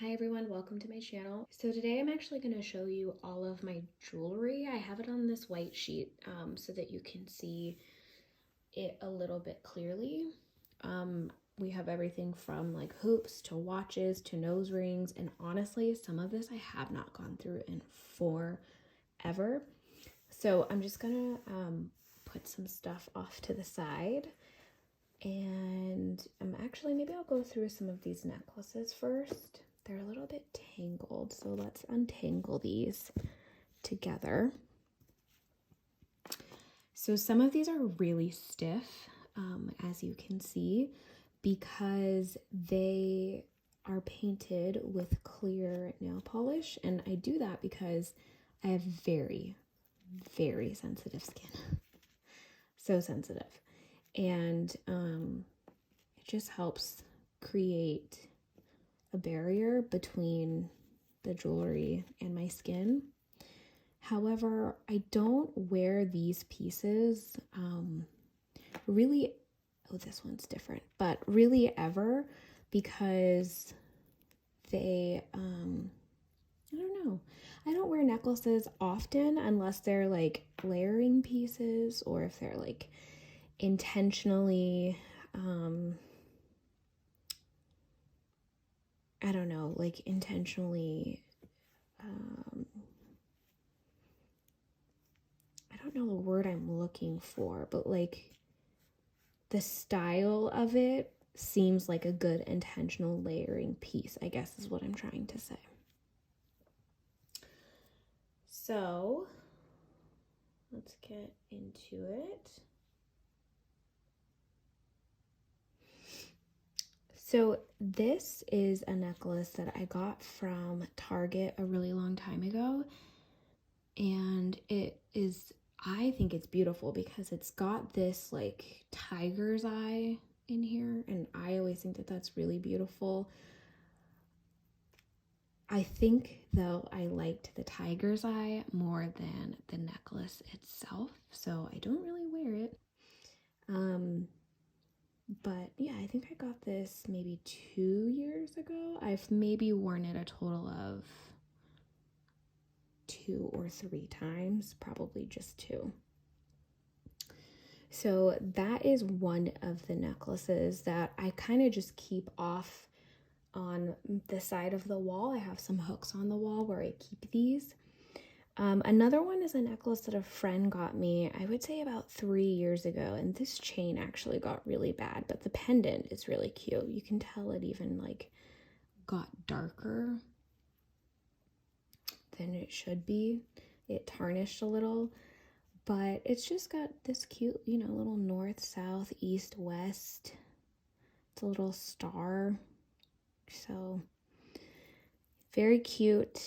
Hi everyone, welcome to my channel. So today I'm actually going to show you all of my jewelry. I have it on this white sheet so that you can see it a little bit clearly. We have everything from like hoops to watches to nose rings, and honestly some of this I have not gone through in forever. So I'm just gonna put some stuff off to the side, and maybe I'll go through some of these necklaces first. They're a little bit tangled, so let's untangle these together. So some of these are really stiff, as you can see, because they are painted with clear nail polish, and I do that because I have very, very sensitive skin. So sensitive. And it just helps create a barrier between the jewelry and my skin. However, I don't wear these pieces really, oh, this one's different, but really ever, because they, I don't know. I don't wear necklaces often unless they're like layering pieces, or if they're like intentionally, I don't know, like intentionally, I don't know the word I'm looking for, but like the style of it seems like a good intentional layering piece, I guess is what I'm trying to say. So let's get into it. So this is a necklace that I got from Target a really long time ago, and it is, I think it's beautiful because it's got this like tiger's eye in here, and I always think that that's really beautiful. I think though I liked the tiger's eye more than the necklace itself, so I don't really wear it. But yeah, I think I got this maybe 2 years ago. I've maybe worn it a total of 2 or 3 times, probably just 2. So that is one of the necklaces that I kind of just keep off on the side of the wall. I have some hooks on the wall where I keep these. Another one is a necklace that a friend got me, I would say about 3 years ago, and this chain actually got really bad, but the pendant is really cute. You can tell it even like got darker than it should be. It tarnished a little, but it's just got this cute, you know, little north, south, east, west. It's a little star, so very cute.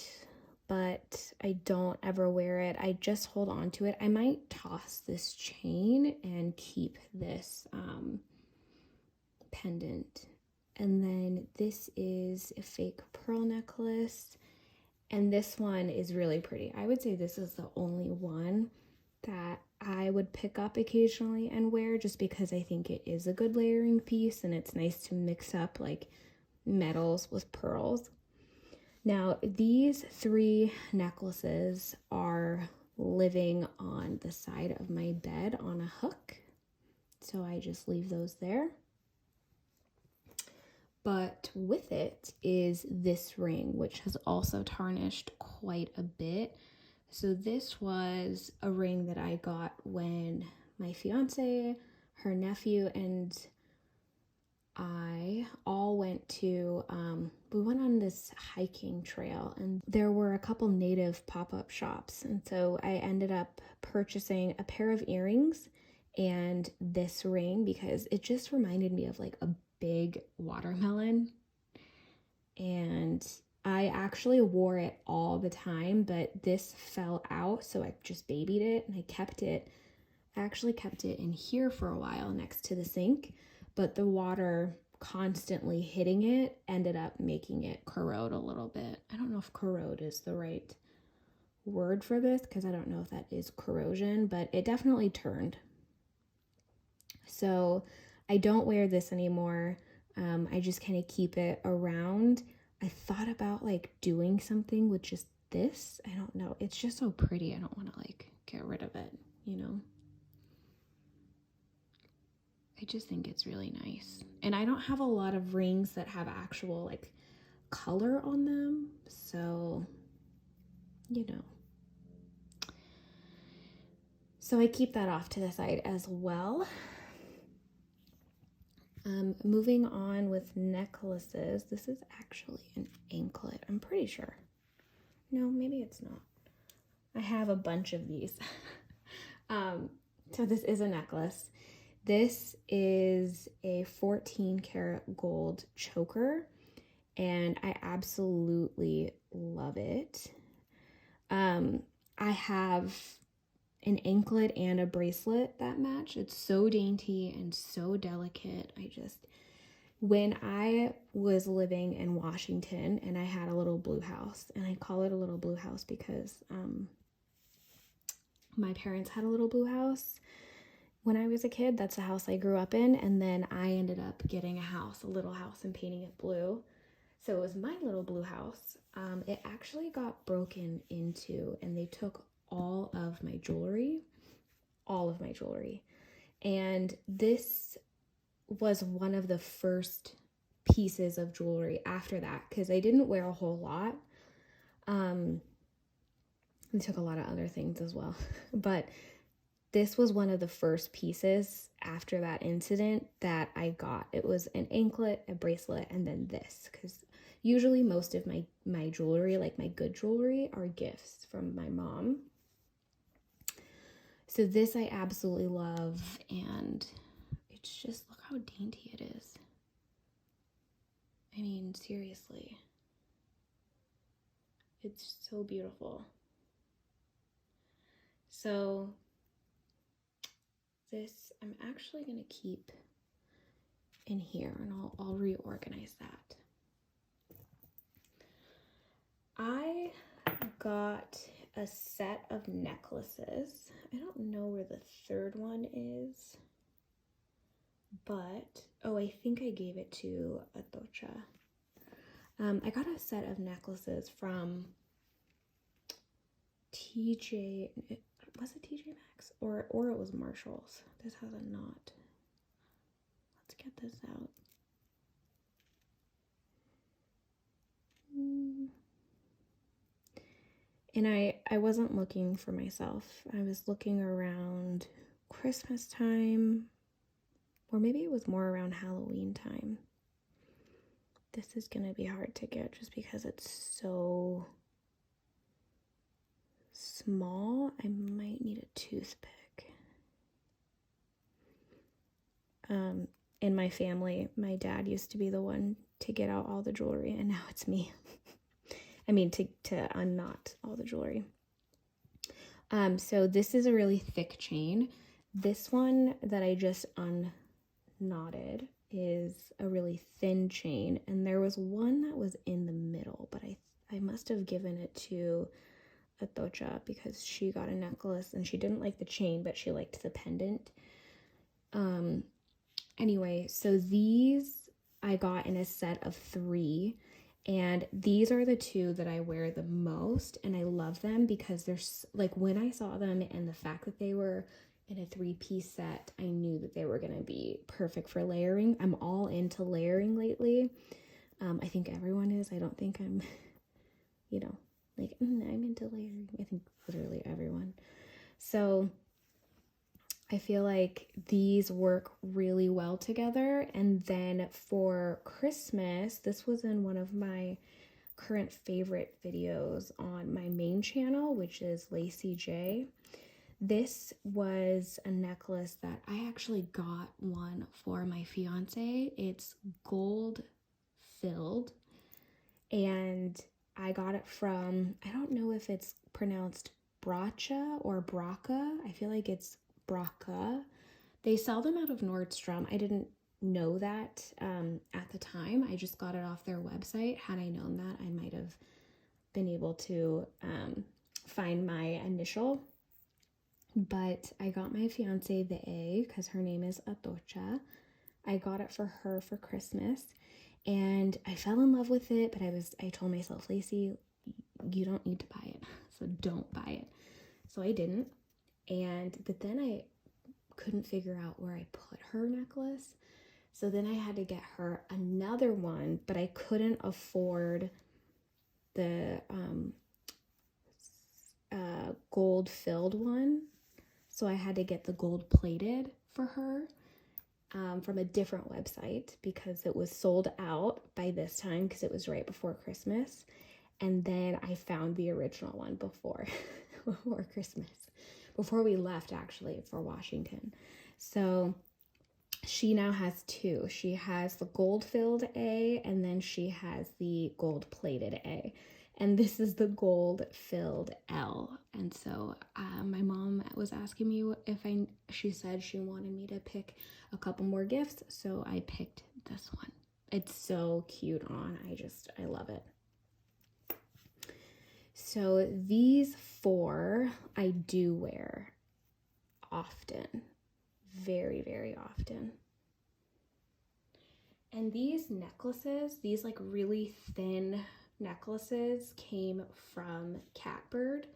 But I don't ever wear it. I just hold on to it. I might toss this chain and keep this pendant. And then this is a fake pearl necklace, and this one is really pretty. I would say this is the only one that I would pick up occasionally and wear, just because I think it is a good layering piece and it's nice to mix up like metals with pearls. Now, these 3 necklaces are living on the side of my bed on a hook, so I just leave those there. But with it is this ring, which has also tarnished quite a bit. So this was a ring that I got when my fiance, her nephew, and I all went to, we went on this hiking trail, and there were a couple native pop-up shops. And so I ended up purchasing a pair of earrings and this ring because it just reminded me of like a big watermelon. And I actually wore it all the time, but this fell out, so I just babied it and I kept it. I actually kept it in here for a while next to the sink, but the water constantly hitting it ended up making it corrode a little bit. I don't know if corrode is the right word for this, because I don't know if that is corrosion, but it definitely turned. So I don't wear this anymore. I just kind of keep it around. I thought about like doing something with just this. I don't know. It's just so pretty. I don't want to like get rid of it, you know? I just think it's really nice. And I don't have a lot of rings that have actual like color on them. So, you know. So I keep that off to the side as well. Moving on with necklaces. This is actually an anklet, I'm pretty sure. No, maybe it's not. I have a bunch of these. So this is a necklace. This is a 14 karat gold choker, and I absolutely love it. I have an anklet and a bracelet that match. It's so dainty and so delicate. When I was living in Washington and I had a little blue house, and I call it a little blue house because my parents had a little blue house when I was a kid. That's the house I grew up in, and then I ended up getting a little house, and painting it blue. So it was my little blue house. It actually got broken into, and they took all of my jewelry. And this was one of the first pieces of jewelry after that, because I didn't wear a whole lot. They took a lot of other things as well. But this was one of the first pieces after that incident that I got. It was an anklet, a bracelet, and then this, because usually most of my jewelry, like my good jewelry, are gifts from my mom. So this I absolutely love, and it's just, look how dainty it is. I mean, seriously. It's so beautiful. So this I'm actually going to keep in here, and I'll reorganize that. I got a set of necklaces. I don't know where the third one is, but I think I gave it to Atocha. I got a set of necklaces from TJ. Was it TJ Maxx or it was Marshall's? This has a knot. Let's get this out. And I wasn't looking for myself. I was looking around Christmas time, or maybe it was more around Halloween time. This is gonna be hard to get just because it's so small. I might need a toothpick. In my family, my dad used to be the one to get out all the jewelry, and now it's me. I mean, to unknot all the jewelry. So this is a really thick chain. This one that I just unknotted is a really thin chain, and there was one that was in the middle, but I must have given it to Atocha because she got a necklace and she didn't like the chain, but she liked the pendant. Anyway, so these I got in a set of 3, and these are the 2 that I wear the most, and I love them because they're like, when I saw them and the fact that they were in a 3-piece set, I knew that they were going to be perfect for layering. I'm all into layering lately. I think everyone is. I don't think I'm, like, I'm into layering. I think literally everyone. So I feel like these work really well together. And then for Christmas, this was in one of my current favorite videos on my main channel, which is Lacey J. This was a necklace that I actually got one for my fiance. It's gold filled, and I got it from, I don't know if it's pronounced Bracha or Braca. I feel like it's Braca. They sell them out of Nordstrom. I didn't know that at the time. I just got it off their website. Had I known that, I might have been able to find my initial. But I got my fiance the A because her name is Atocha. I got it for her for Christmas. And I fell in love with it, but I told myself, Lacey, you don't need to buy it, so don't buy it. So I didn't. But then I couldn't figure out where I put her necklace. So then I had to get her another one, but I couldn't afford the gold filled one. So I had to get the gold plated for her from a different website because it was sold out by this time because it was right before Christmas. And then I found the original one before Christmas, before we left actually for Washington. So she now has two. She has the gold filled A, and then she has the gold plated A. And this is the gold filled L. And so my mom was asking me she said she wanted me to pick a couple more gifts. So I picked this one. It's so cute on. I love it. So these four I do wear often, very, very often. And these necklaces, these like really thin necklaces came from Catbird.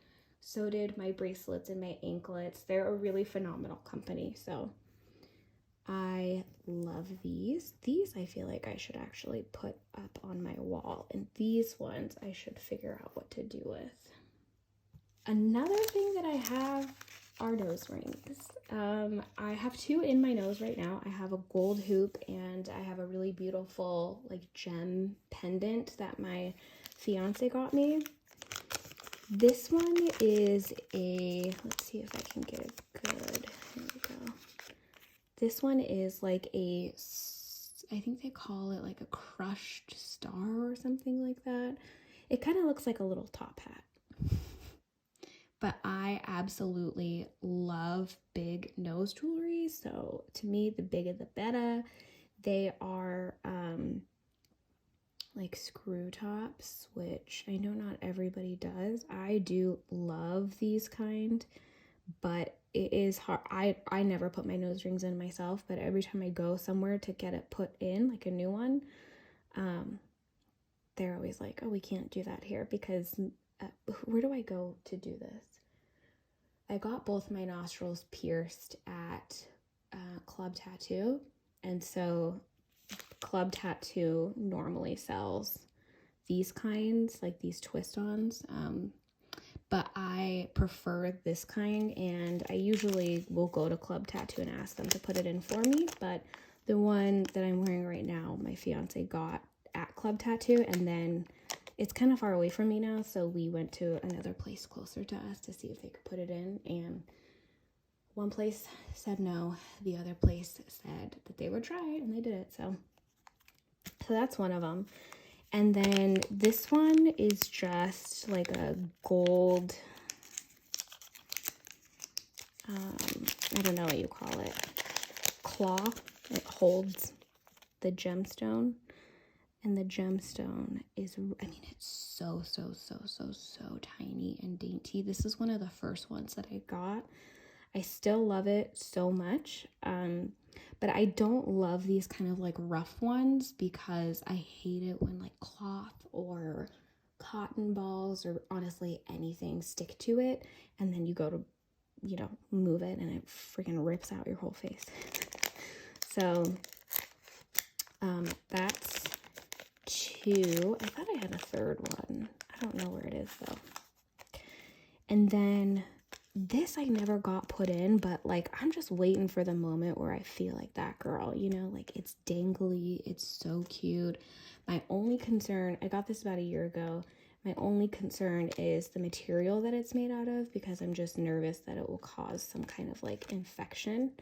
So did my bracelets and my anklets. They're a really phenomenal company. So I love these. These I feel like I should actually put up on my wall. And these ones I should figure out what to do with. Another thing that I have are nose rings. I have two in my nose right now. I have a gold hoop and I have a really beautiful like gem pendant that my fiance got me. This one is let's see if I can get it good. Here we go. This one is like I think they call it like a crushed star or something like that. It kind of looks like a little top hat. But I absolutely love big nose jewelry. So to me, the bigger the better. They are like screw tops, which I know not everybody does. I do love these kind, but it is hard. I never put my nose rings in myself, but every time I go somewhere to get it put in, like a new one, they're always like, oh, we can't do that here because where do I go to do this? I got both my nostrils pierced at Club Tattoo, and so Club Tattoo normally sells these kinds, like these twist-ons, but I prefer this kind, and I usually will go to Club Tattoo and ask them to put it in for me, but the one that I'm wearing right now, my fiance got at Club Tattoo, and then it's kind of far away from me now, so we went to another place closer to us to see if they could put it in, and one place said no, the other place said that they would try it, and they did it, so that's one of them. And then this one is just like a gold, I don't know what you call it, claw. It holds the gemstone. And the gemstone is, I mean, it's so tiny and dainty. This is one of the first ones that I got. I still love it so much. But I don't love these kind of like rough ones because I hate it when like cloth or cotton balls or honestly anything stick to it. And then you go to, move it and it freaking rips out your whole face. So, that's two. I thought I had a third one. I don't know where it is though. And then this I never got put in, but like I'm just waiting for the moment where I feel like that girl, like it's dangly, it's so cute. My only concern, I got this about a year ago. My only concern is the material that it's made out of because I'm just nervous that it will cause some kind of like infection.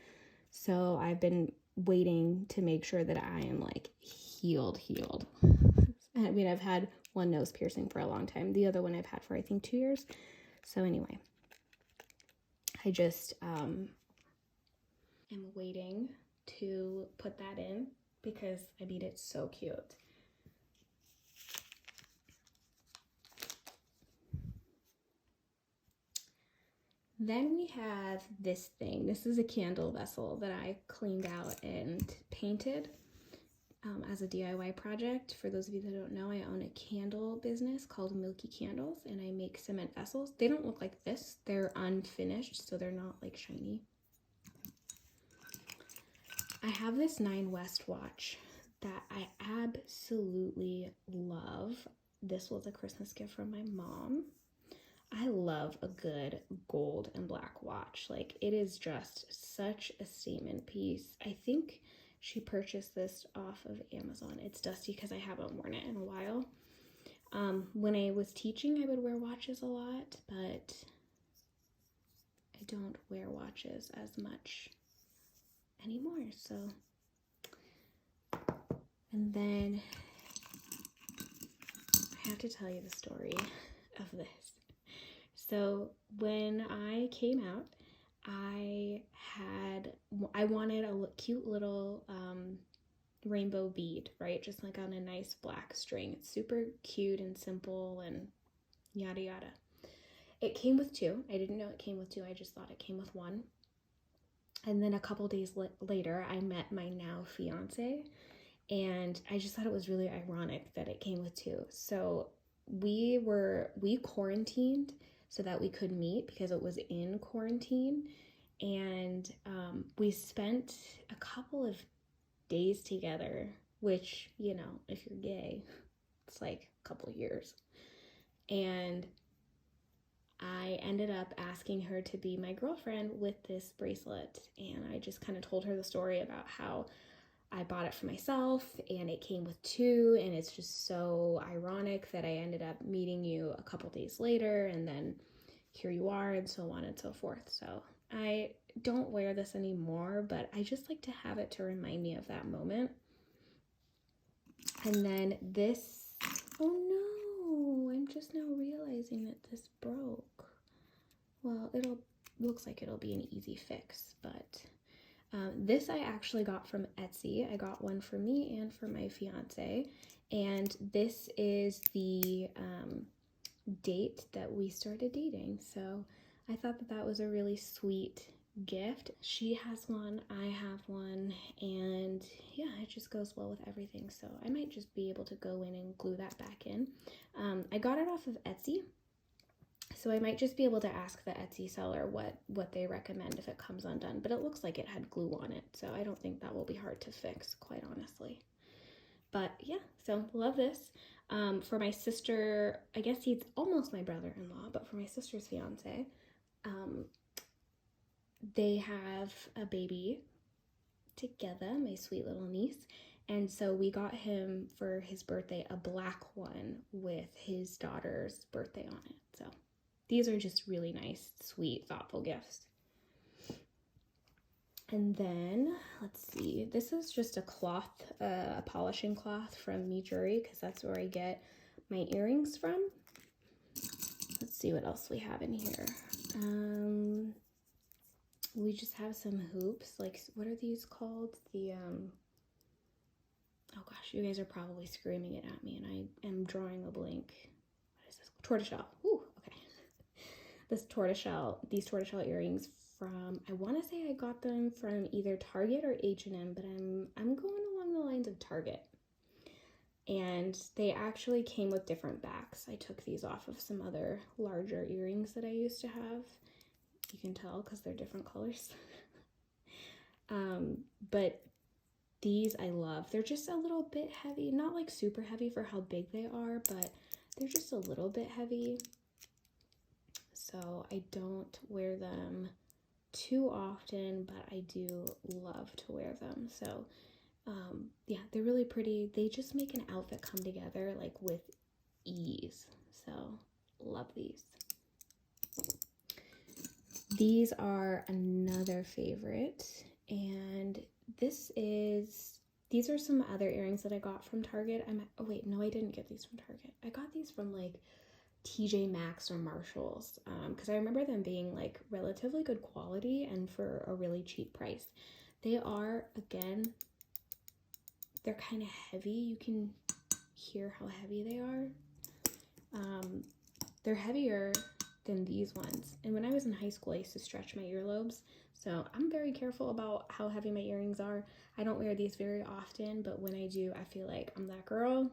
So I've been waiting to make sure that I am like healed. I mean, I've had one nose piercing for a long time. The other one I've had for, I think, 2 years. So anyway, I just am waiting to put that in because, I mean, it's so cute. Then we have this thing. This is a candle vessel that I cleaned out and painted. as a DIY project. For those of you that don't know, I own a candle business called Milky Candles, and I make cement vessels. They don't look like this. They're unfinished, so they're not like shiny. I have this 9 West watch that I absolutely love. This was a Christmas gift from my mom. I love a good gold and black watch. Like, it is just such a statement piece. I think she purchased this off of Amazon. It's dusty because I haven't worn it in a while. When I was teaching, I would wear watches a lot, but I don't wear watches as much anymore. So, and then I have to tell you the story of this. So when I came out, I wanted a cute little rainbow bead, right? Just like on a nice black string. It's super cute and simple and yada yada. It came with 2. I didn't know it came with 2. I just thought it came with 1. And then a couple days later, I met my now fiance, and I just thought it was really ironic that it came with 2. So we quarantined so that we could meet because it was in quarantine. And we spent a couple of days together, which, you know, if you're gay, it's like a couple years. And I ended up asking her to be my girlfriend with this bracelet. And I just kind of told her the story about how I bought it for myself and it came with 2. And it's just so ironic that I ended up meeting you a couple days later, and then here you are, and so on and so forth. So I don't wear this anymore, but I just like to have it to remind me of that moment. And then this, oh no, I'm just now realizing that this broke. Well, looks like it'll be an easy fix, but this I actually got from Etsy. I got one for me and for my fiance, and this is the date that we started dating. So I thought that was a really sweet gift. She has one, I have one, and yeah, it just goes well with everything. So I might just be able to go in and glue that back in. I got it off of Etsy, so I might just be able to ask the Etsy seller what they recommend if it comes undone, but it looks like it had glue on it, so I don't think that will be hard to fix, quite honestly. But yeah, so love this. For my sister, I guess he's almost my brother-in-law, but for my sister's fiance, they have a baby together, my sweet little niece, and so we got him for his birthday a black one with his daughter's birthday on it. So these are just really nice, sweet, thoughtful gifts. And then, let's see, this is just a cloth, a polishing cloth from Me Jewelry, because that's where I get my earrings from. Let's see what else we have in here. We just have some hoops, like, what are these called? The, oh gosh, you guys are probably screaming it at me, and I am drawing a blank. What is this? Tortoiseshell. Ooh, okay. These tortoiseshell earrings from, I want to say I got them from either Target or H&M, but I'm going along the lines of Target. And they actually came with different backs. I took these off of some other larger earrings that I used to have. You can tell because they're different colors. But these I love. They're just a little bit heavy, not like super heavy for how big they are, but they're just a little bit heavy. So I don't wear them too often, but I do love to wear them. So yeah, they're really pretty. They just make an outfit come together like with ease. So love these. These are another favorite, and these are some other earrings that I got from Target. Oh wait, no, I didn't get these from Target. I got these from like TJ Maxx or Marshalls, because I remember them being like relatively good quality and for a really cheap price. They are, again, they're kind of heavy. You can hear how heavy they are. They're heavier than these ones. And when I was in high school, I used to stretch my earlobes. So I'm very careful about how heavy my earrings are. I don't wear these very often, but when I do, I feel like I'm that girl.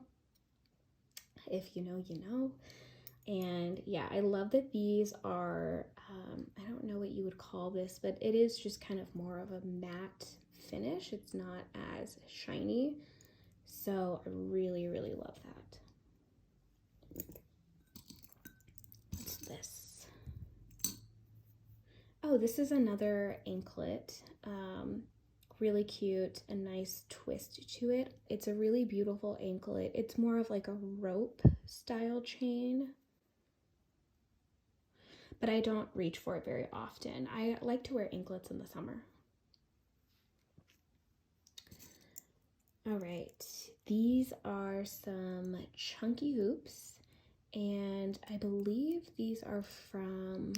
If you know, you know. And yeah, I love that these are, I don't know what you would call this, but it is just kind of more of a matte finish. It's not as shiny. So I really, really love that. What's this? Oh, this is another anklet. Really cute, a nice twist to it. It's a really beautiful anklet. It's more of like a rope style chain, but I don't reach for it very often. I like to wear anklets in the summer. All right, these are some chunky hoops, and I believe these are from,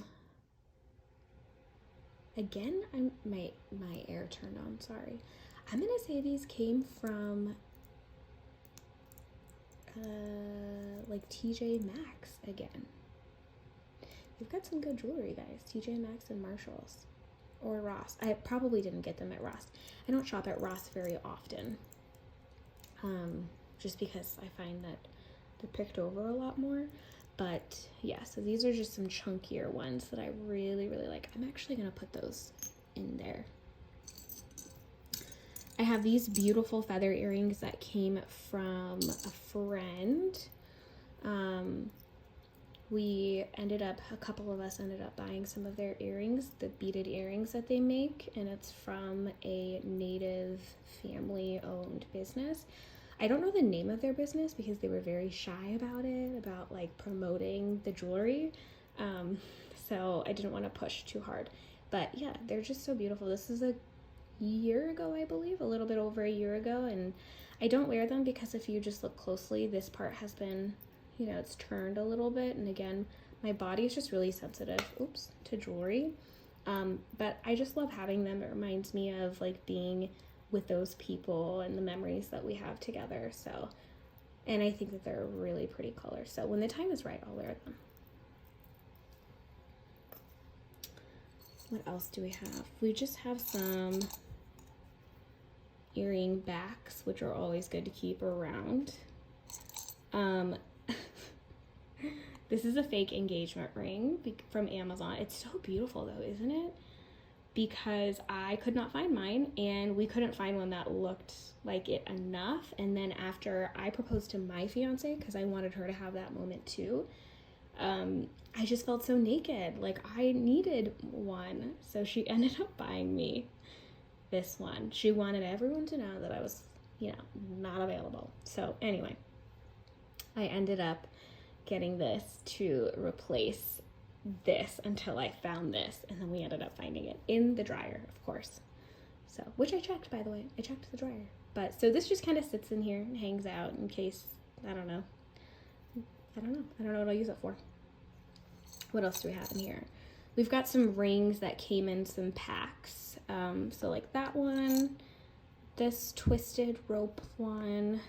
again, my air turned on, sorry. I'm gonna say these came from like TJ Maxx again. They've got some good jewelry, guys. TJ Maxx and Marshalls. Or Ross. I probably didn't get them at Ross. I don't shop at Ross very often. Just because I find that they're picked over a lot more. But yeah, so these are just some chunkier ones that I really, really like. I'm actually going to put those in there. I have these beautiful feather earrings that came from a friend. A couple of us ended up buying some of their earrings, the beaded earrings that they make, and it's from a native family-owned business. I don't know the name of their business because they were very shy about it, about like promoting the jewelry. So I didn't want to push too hard. But yeah, they're just so beautiful. This is a year ago, I believe, a little bit over a year ago, and I don't wear them because if you just look closely, this part has been, you know, it's turned a little bit, and again, my body is just really sensitive, to jewelry, but I just love having them. It reminds me of like being with those people and the memories that we have together. So, and I think that they're a really pretty color, so when the time is right, I'll wear them. What else do we have? We just have some earring backs, which are always good to keep around. This is a fake engagement ring from Amazon. It's so beautiful though, isn't it? Because I could not find mine, and we couldn't find one that looked like it enough. And then after I proposed to my fiance, because I wanted her to have that moment too, I just felt so naked. Like I needed one. So she ended up buying me this one. She wanted everyone to know that I was, you know, not available. So anyway, I ended up getting this to replace this until I found this, and then we ended up finding it in the dryer, of course. So, which I checked, by the way. I checked the dryer. But so this just kind of sits in here and hangs out in case, I don't know what I'll use it for. What else do we have in here? We've got some rings that came in some packs. So like that one, this twisted rope one,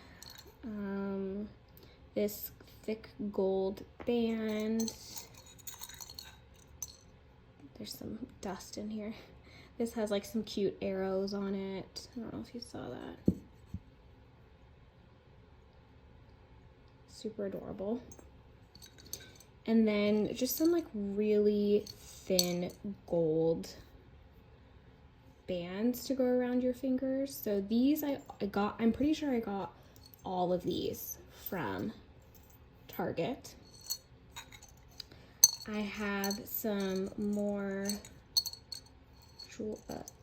this thick gold band. There's some dust in here. This has like some cute arrows on it. I don't know if you saw that. Super adorable. And then just some like really thin gold bands to go around your fingers. So these I'm pretty sure I got all of these from Target. I have some more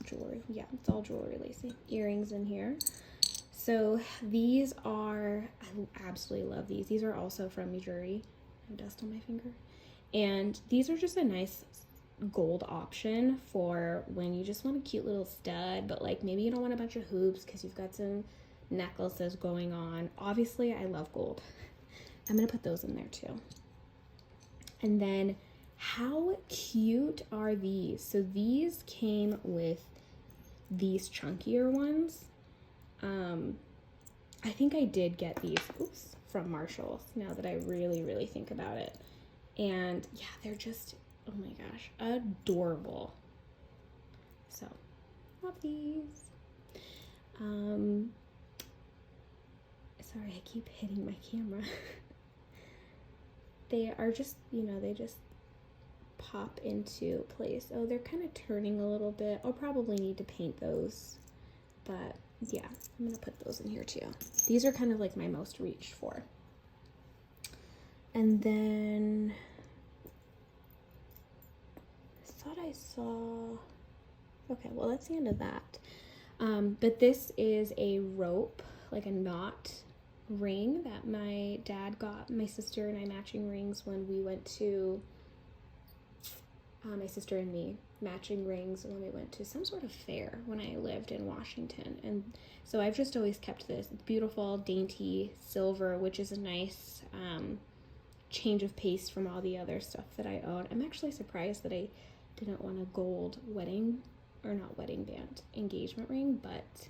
jewelry. Yeah, it's all jewelry, Lacey. Earrings in here. So these are, I absolutely love these. These are also from Missouri. I have dust on my finger. And these are just a nice gold option for when you just want a cute little stud, but like maybe you don't want a bunch of hoops because you've got some necklaces going on. Obviously, I love gold. I'm gonna put those in there too. And then how cute are these? So these came with these chunkier ones. I think I did get these from Marshalls, now that I really, really think about it. And yeah, they're just, oh my gosh, adorable. So, love these. Sorry, I keep hitting my camera. They are just, you know, they just pop into place. Oh, they're kind of turning a little bit. I'll probably need to paint those, but yeah, I'm gonna put those in here too. These are kind of like my most reached for. And then I thought I saw, okay, well, that's the end of that. But this is a rope, like a knot ring that my dad got my sister and I matching rings when we went to, my sister and me matching rings when we went to some sort of fair when I lived in Washington. And so I've just always kept this beautiful, dainty silver, which is a nice change of pace from all the other stuff that I own. I'm actually surprised that I didn't want a gold wedding, or not wedding band, engagement ring, but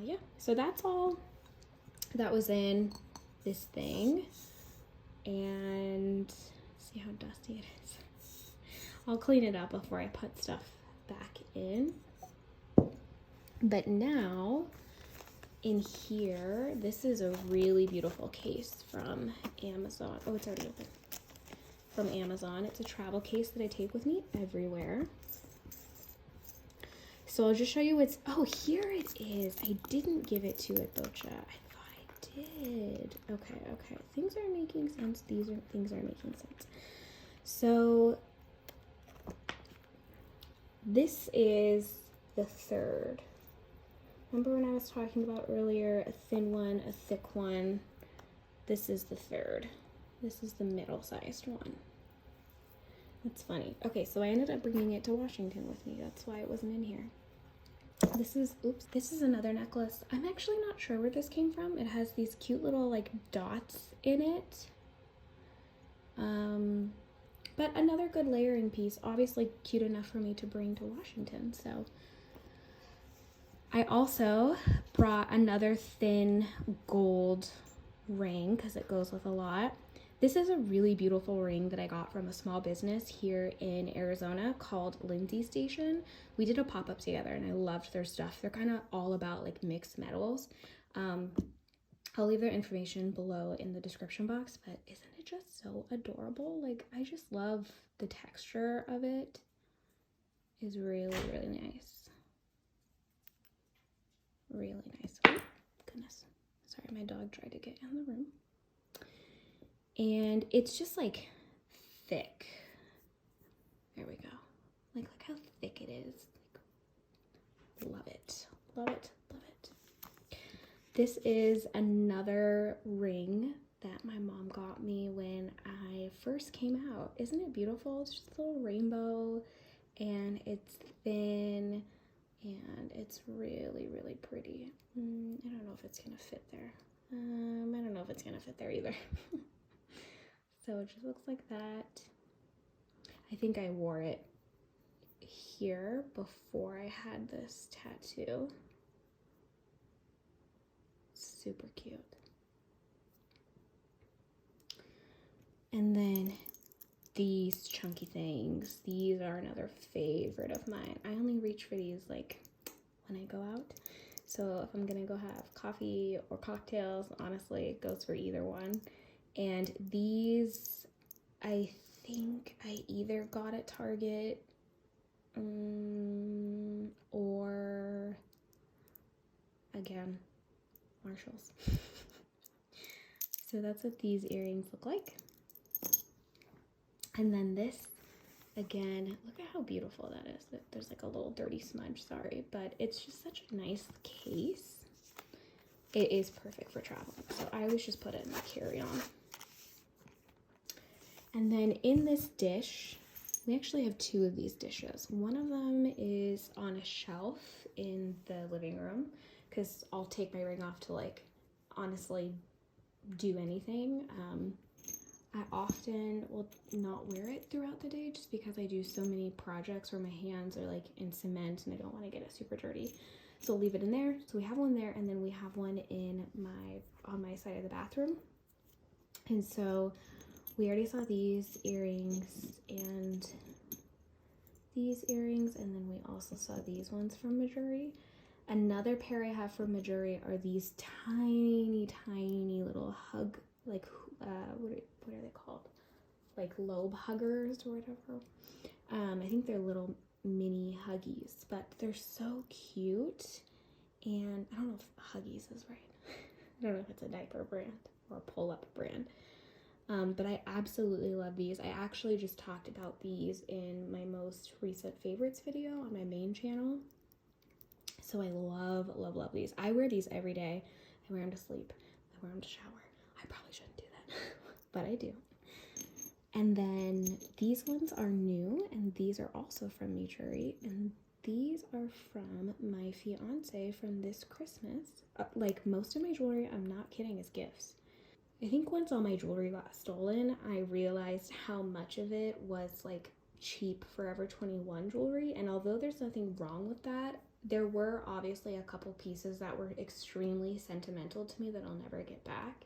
yeah, so that's all that was in this thing. And see how dusty it is. I'll clean it up before I put stuff back in. But now in here, this is a really beautiful case from Amazon. Oh, it's already open. From Amazon. It's a travel case that I take with me everywhere. So I'll just show you what's, oh, here it is. I didn't give it to it, Bocha. I thought I did. Okay. Things are making sense. Things are making sense. So this is the third. Remember when I was talking about earlier, a thin one, a thick one? This is the third. This is the middle-sized one. That's funny. Okay, so I ended up bringing it to Washington with me. That's why it wasn't in here. This is another necklace. I'm actually not sure where this came from. It has these cute little like dots in it. But another good layering piece, obviously cute enough for me to bring to Washington. So I also brought another thin gold ring because it goes with a lot. This is a really beautiful ring that I got from a small business here in Arizona called Lindsay Station. We did a pop-up together and I loved their stuff. They're kind of all about like mixed metals. I'll leave their information below in the description box, but isn't it just so adorable? Like, I just love the texture of it. It's really, really nice. Really nice. Oh, goodness. Sorry, my dog tried to get in the room. And it's just like thick. There we go. Like, look how thick it is. Like, love it. Love it. Love it. This is another ring that my mom got me when I first came out. Isn't it beautiful? It's just a little rainbow and it's thin and it's really, really pretty. I don't know if it's gonna fit there. I don't know if it's gonna fit there either. So it just looks like that. I think I wore it here before I had this tattoo. Super cute. And then these chunky things. These are another favorite of mine. I only reach for these like when I go out. So if I'm gonna go have coffee or cocktails, honestly, it goes for either one. And these, I think I either got at Target or, again, Marshalls. So that's what these earrings look like. And then this, again, look at how beautiful that is. There's like a little dirty smudge, sorry, but it's just such a nice case. It is perfect for traveling. So I always just put it in my carry-on. And then in this dish, we actually have two of these dishes. One of them is on a shelf in the living room because I'll take my ring off to like honestly do anything. I often will not wear it throughout the day just because I do so many projects where my hands are like in cement and I don't want to get it super dirty. So I'll leave it in there. So we have one there and then we have one on my side of the bathroom. And so We already saw these earrings and these earrings, and then we also saw these ones from Majuri. Another pair I have from Majuri are these tiny, tiny little hug, like, what are they called? Like lobe huggers or whatever. I think they're little mini Huggies, but they're so cute. And I don't know if Huggies is right. I don't know if it's a diaper brand or a pull-up brand. But I absolutely love these. I actually just talked about these in my most recent favorites video on my main channel. So I love, love, love these. I wear these every day. I wear them to sleep. I wear them to shower. I probably shouldn't do that, but I do. And then these ones are new, and these are also from Majuri, and these are from my fiance from this Christmas. Like, most of my jewelry, I'm not kidding, is gifts. I think once all my jewelry got stolen, I realized how much of it was like cheap Forever 21 jewelry, and although there's nothing wrong with that, there were obviously a couple pieces that were extremely sentimental to me that I'll never get back.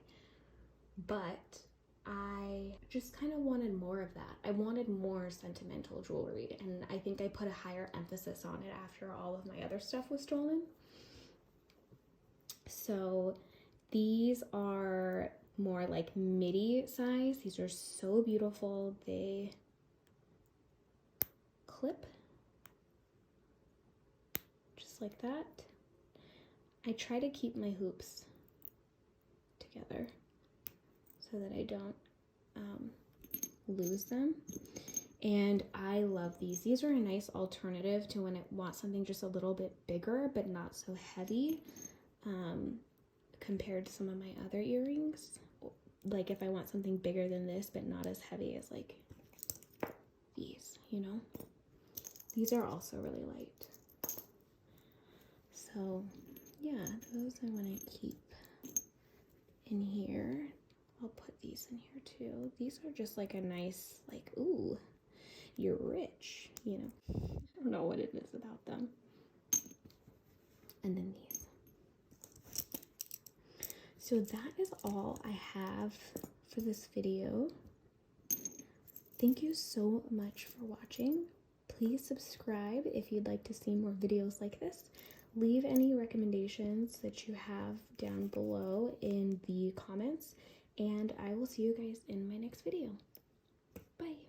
But I just kind of wanted more of that. I wanted more sentimental jewelry, and I think I put a higher emphasis on it after all of my other stuff was stolen. So these are more like midi size. These are so beautiful. They clip just like that. I try to keep my hoops together so that I don't lose them. And I love these. These are a nice alternative to when I want something just a little bit bigger but not so heavy, compared to some of my other earrings. Like if I want something bigger than this but not as heavy as like these, you know? These are also really light. So yeah, those I want to keep in here. I'll put these in here too. These are just like a nice, like, ooh, you're rich, you know? I don't know what it is about them. And then these. So that is all I have for this video. Thank you so much for watching. Please subscribe if you'd like to see more videos like this. Leave any recommendations that you have down below in the comments, and I will see you guys in my next video. Bye.